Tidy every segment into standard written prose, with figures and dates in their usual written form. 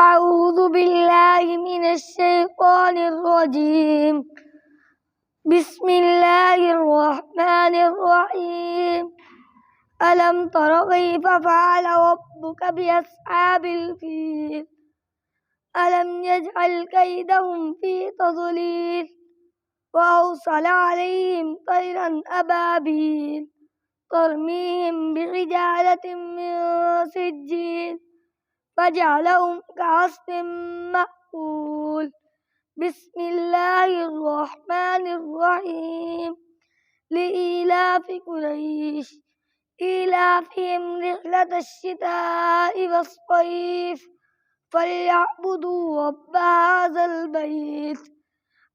أعوذ بالله من الشيطان الرجيم. بسم الله الرحمن الرحيم. ألم تر كيف فعل ربك بأصحاب الفيل؟ ألم يجعل كيدهم في تضليل وأرسل عليهم طيرا أبابيل ترميهم بحجارة من سجيل فجعلهم كعصف مأكول. بسم الله الرحمن الرحيم. لإيلاف قريش إيلافهم رحلة الشتاء والصيف فليعبدوا رب هذا البيت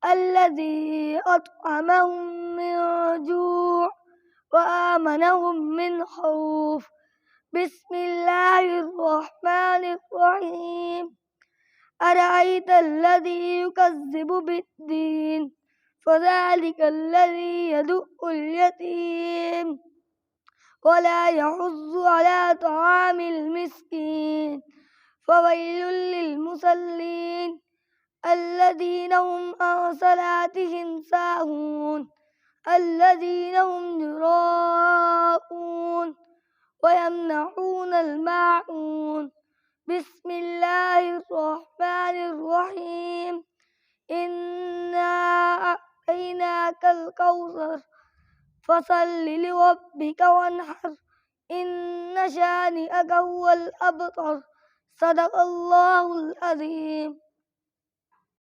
الذي أطعمهم من جوع وآمنهم من خوف. بسم الله الرحمن الرحيم. أرأيت الذي يكذب بالدين فذلك الذي يدع اليتيم ولا يحض على طعام المسكين فويل للمصلين الذين هم عن صلاتهم ساهون الذين هم يراءون ويمنعون الماعون. بسم الله الرحمن الرحيم. إنا أعطيناك الكوثر فصل لربك وانحر إن شانئك هو الأبتر. صدق الله العظيم.